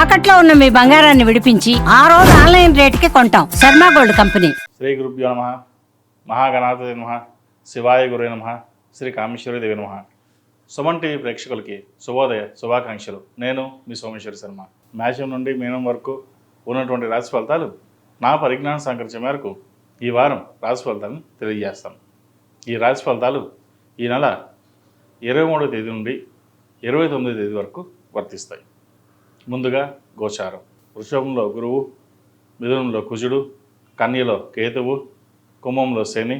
తాకట్లో ఉన్న మీ బంగారాన్ని విడిపించి ఆ రోజు ఆన్లైన్ రేటుకి కొంటాం. Sharma gold company. శ్రీ గురుభ్యో నమః. మహాగణాధిపతయే నమః. శివాయ గురవే నమః. శ్రీ కామేశ్వరి దేవి నమః. సుమన్ టీవీ ప్రేక్షకులకి శుభోదయ శుభాకాంక్షలు. నేను మీ సోమేశ్వర శర్మ. మేషం నుండి మీనం వరకు ఉన్నటువంటి రాశి ఫలితాలు నా పరిజ్ఞానం సంకరించే మేరకు ఈ వారం రాశి ఫలితాలను తెలియజేస్తాను. ఈ రాశి ఫలితాలు ఈ నెల 23వ తేదీ నుండి 29వ తేదీ వరకు వర్తిస్తాయి. ముందుగా గోచారం. వృషభంలో గురువు, మిథునంలో కుజుడు, కన్యలో కేతువు, కుంభంలో శని,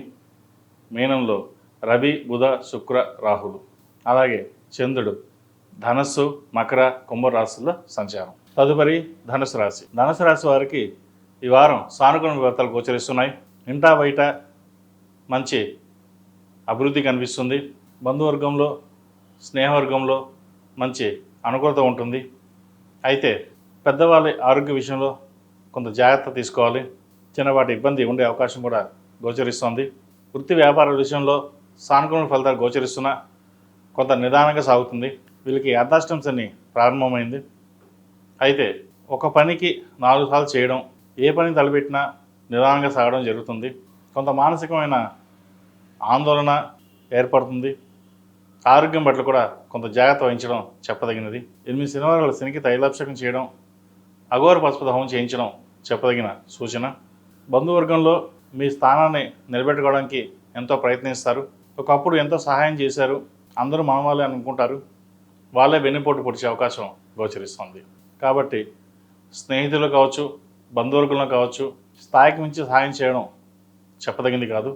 మీనంలో రవి, బుధ, శుక్ర, రాహులు, అలాగే చంద్రుడు ధనస్సు, మకర, కుంభరాశుల్లో సంచారం. తదుపరి ధనుసు రాశి. ధనుసు రాశి వారికి ఈ వారం సానుకూల ఫలితాలు గోచరిస్తున్నాయి. ఇంటా బయట మంచి అభివృద్ధి కనిపిస్తుంది. బంధువర్గంలో, స్నేహవర్గంలో మంచి అనుకూలత ఉంటుంది. అయితే పెద్దవాళ్ళ ఆరోగ్య విషయంలో కొంత జాగ్రత్త తీసుకోవాలి. చిన్నపాటి ఇబ్బంది ఉండే అవకాశం కూడా గోచరిస్తుంది. వృత్తి వ్యాపారాల విషయంలో సానుకూల ఫలితాలు గోచరిస్తున్నా కొంత నిదానంగా సాగుతుంది. వీళ్ళకి అర్ధాష్టం శని ప్రారంభమైంది. అయితే ఒక పనికి 4 సార్లు చేయడం, ఏ పని తలపెట్టినా నిదానంగా సాగడం జరుగుతుంది. కొంత మానసికమైన ఆందోళన ఏర్పడుతుంది. ఆరోగ్యం పట్ల కూడా కొంత జాగ్రత్త వహించడం చెప్పదగినది. 8 శనివారాల శనికి తైలాభిషేకం చేయడం, అఘోర పశుపత హోమం చేయించడం చెప్పదగిన సూచన. బంధువర్గంలో మీ స్థానాన్ని నిలబెట్టుకోవడానికి ఎంతో ప్రయత్నిస్తారు. ఒకప్పుడు ఎంతో సహాయం చేశారు, అందరూ మన వాళ్ళే అనుకుంటారు, వాళ్ళే వెన్నుపోటు పొడిచే అవకాశం గోచరిస్తుంది. కాబట్టి స్నేహితులు కావచ్చు, బంధువర్గంలో కావచ్చు, స్థాయికి మించి సహాయం చేయడం చెప్పదగింది కాదు.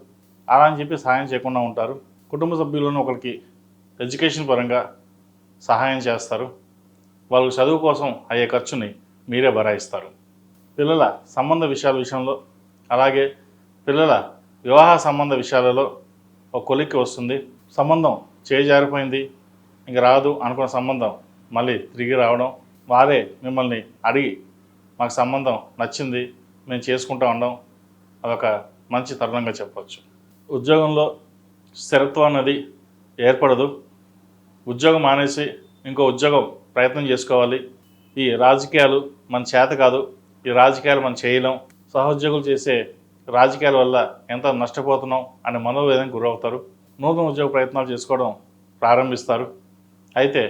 అలా అని చెప్పి సహాయం చేయకుండా ఉంటారు. కుటుంబ సభ్యులను ఒకరికి ఎడ్యుకేషన్ పరంగా సహాయం చేస్తారు. వాళ్ళ చదువు కోసం అయ్యే ఖర్చుని మీరే భరాయిస్తారు. పిల్లల సంబంధ విషయాల విషయంలో, అలాగే పిల్లల వివాహ సంబంధ విషయాలలో ఒక కొలిక్కి వస్తుంది. సంబంధం చేజారిపోయింది, ఇంక రాదు అనుకున్న సంబంధం మళ్ళీ తిరిగి రావడం, వారే మిమ్మల్ని అడిగి మాకు సంబంధం నచ్చింది, మేము చేసుకుంటూ ఉండడం, అదొక మంచి తరుణంగా చెప్పవచ్చు. ఉద్యోగంలో స్థిరత్వం అన్నది ఏర్పడదు. ఉద్యోగం మానేసి ఇంకో ఉద్యోగం ప్రయత్నం చేసుకోవాలి. ఈ రాజకీయాలు మన చేత కాదు, ఈ రాజకీయాలు మనం చేయలేం, సహోద్యోగులు చేసే రాజకీయాల వల్ల ఎంత నష్టపోతున్నాం అనే మనోవేదనకు గురవుతారు. నూతన ఉద్యోగ ప్రయత్నాలు చేసుకోవడం ప్రారంభిస్తారు. అయితే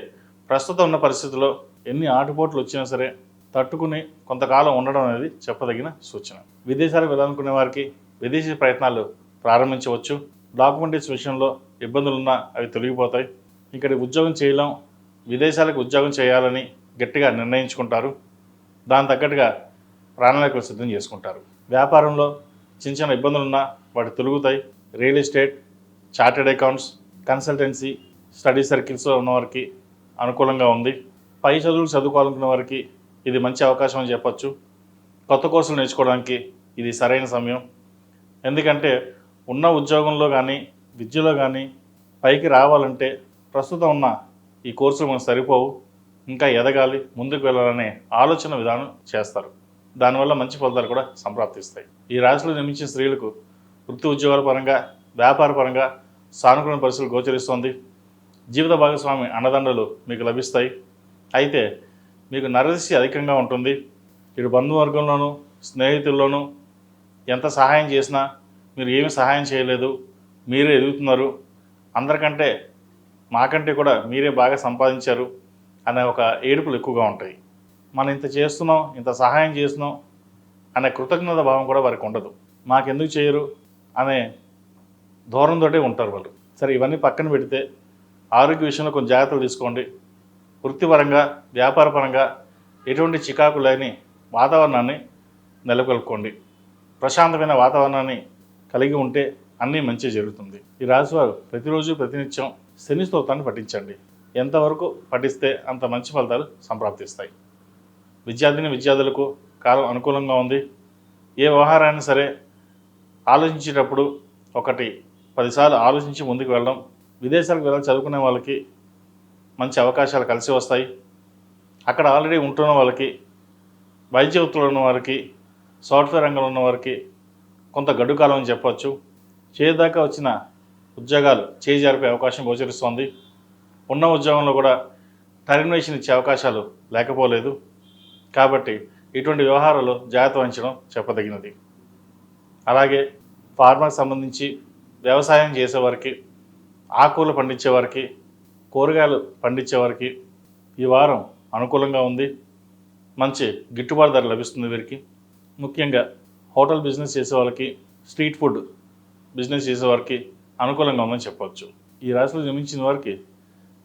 ప్రస్తుతం ఉన్న పరిస్థితుల్లో ఎన్ని ఆటుపోట్లు వచ్చినా సరే తట్టుకుని కొంతకాలం ఉండడం అనేది చెప్పదగిన సూచన. విదేశాలకు వెళ్ళాలనుకునే వారికి విదేశీ ప్రయత్నాలు ప్రారంభించవచ్చు. డాక్యుమెంటేషన్ విషయంలో ఇబ్బందులున్నా అవి తొలగిపోతాయి. ఇక్కడ ఉద్యోగం చేయలేం, విదేశాలకు ఉద్యోగం చేయాలని గట్టిగా నిర్ణయించుకుంటారు. దాని తగ్గట్టుగా ప్రణాళికలు సిద్ధం చేసుకుంటారు. వ్యాపారంలో చిన్న చిన్న ఇబ్బందులున్నా వాటి తొలుగుతాయి. Real estate, chartered accounts, consultancy, study సర్కిల్స్లో ఉన్నవారికి అనుకూలంగా ఉంది. పై చదువులు చదువుకోవాలనుకున్న వారికి ఇది మంచి అవకాశం అని చెప్పచ్చు. కొత్త కోర్సులు నేర్చుకోవడానికి ఇది సరైన సమయం. ఎందుకంటే ఉన్న ఉద్యోగంలో కానీ విద్యలో కానీ పైకి రావాలంటే ప్రస్తుతం ఉన్న ఈ కోర్సులు మనకు సరిపోవు, ఇంకా ఎదగాలి, ముందుకు వెళ్ళాలనే ఆలోచన విధానం చేస్తారు. దానివల్ల మంచి ఫలితాలు కూడా సంప్రాప్తిస్తాయి. ఈ రాశిలో జన్మించిన స్త్రీలకు వృత్తి ఉద్యోగాల పరంగా, వ్యాపార పరంగా సానుకూల పరిస్థితులు గోచరిస్తోంది. జీవిత భాగస్వామి అండదండలు మీకు లభిస్తాయి. అయితే మీకు నరదిష్టి అధికంగా ఉంటుంది. ఇటు బంధువర్గంలోనూ స్నేహితుల్లోనూ ఎంత సహాయం చేసినా మీరు ఏమి సహాయం చేయలేదు, మీరే ఎదుగుతున్నారు, అందరికంటే మాకంటే కూడా మీరే బాగా సంపాదించారు అనే ఒక ఏడుపులు ఎక్కువగా ఉంటాయి. మనం ఇంత చేస్తున్నాం, ఇంత సహాయం చేస్తున్నాం అనే కృతజ్ఞత భావం కూడా వారికి ఉండదు. మాకెందుకు చేయరు అనే ధోరణితోటే ఉంటారు వాళ్ళు. సరే, ఇవన్నీ పక్కన పెడితే ఆరోగ్య విషయంలో కొంచెం జాగ్రత్తలు తీసుకోండి. వృత్తిపరంగా, వ్యాపారపరంగా ఎటువంటి చికాకు లేని వాతావరణాన్ని నెలకొల్పుకోండి. ప్రశాంతమైన వాతావరణాన్ని కలిగి ఉంటే అన్నీ మంచి జరుగుతుంది. ఈ రాశివారు ప్రతిరోజు ప్రతినిత్యం శని స్తోత్రాన్ని పఠించండి. ఎంతవరకు పఠిస్తే అంత మంచి ఫలితాలు సంప్రాప్తిస్తాయి. విద్యార్థులకు కాలం అనుకూలంగా ఉంది. ఏ వ్యవహారాన్ని సరే ఆలోచించేటప్పుడు 10 సార్లు ఆలోచించి ముందుకు వెళ్ళడం. విదేశాలకు వెళ్ళాలి చదువుకునే వాళ్ళకి మంచి అవకాశాలు కలిసి వస్తాయి. అక్కడ ఆల్రెడీ ఉంటున్న వాళ్ళకి, వైద్య వృత్తులు ఉన్న వారికి, సాఫ్ట్వేర్ రంగంలో ఉన్న వారికి కొంత గడ్డు కాలం అని చెప్పవచ్చు. చేదాకా వచ్చిన ఉద్యోగాలు చేజారిపే అవకాశం గోచరిస్తోంది. ఉన్న ఉద్యోగంలో కూడా టర్మినేషన్ ఇచ్చే అవకాశాలు లేకపోలేదు. కాబట్టి ఇటువంటి వ్యవహారాలు జాగ్రత్త వహించడం చెప్పదగినది. అలాగే ఫార్మర్కి సంబంధించి వ్యవసాయం చేసేవారికి, ఆకుకూరలు పండించేవారికి, కూరగాయలు పండించేవారికి ఈ వారం అనుకూలంగా ఉంది. మంచి గిట్టుబాటు ధర లభిస్తుంది వీరికి. ముఖ్యంగా హోటల్ బిజినెస్ చేసే వాళ్ళకి, స్ట్రీట్ ఫుడ్ బిజినెస్ చేసేవారికి అనుకూలంగా ఉందని చెప్పవచ్చు. ఈ రాశిలో జన్మించిన వారికి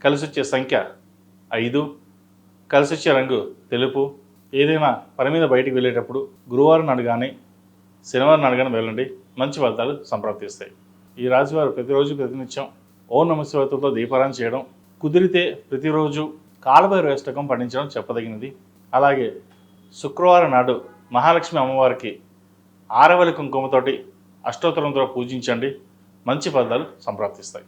కలిసి వచ్చే సంఖ్య 5, కలిసి వచ్చే రంగు తెలుపు. ఏదైనా పని మీద బయటికి వెళ్ళేటప్పుడు గురువారం నాడు కానీ శనివారం నాడు కానీ వెళ్ళండి, మంచి ఫలితాలు సంప్రాప్తిస్తాయి. ఈ రాశి వారు ప్రతిరోజు ప్రతినిత్యం ఓం నమః శివాయతో దీపారాయణ చేయడం, కుదిరితే ప్రతిరోజు కాలభైరవ అష్టకం పఠించడం చెప్పదగినది. అలాగే శుక్రవారం నాడు మహాలక్ష్మి అమ్మవారికి ఆరవలి కుంకుమతోటి అష్టోత్తరంతో పూజించండి, మంచి ఫలితాలు సంప్రాప్తిస్తాయి.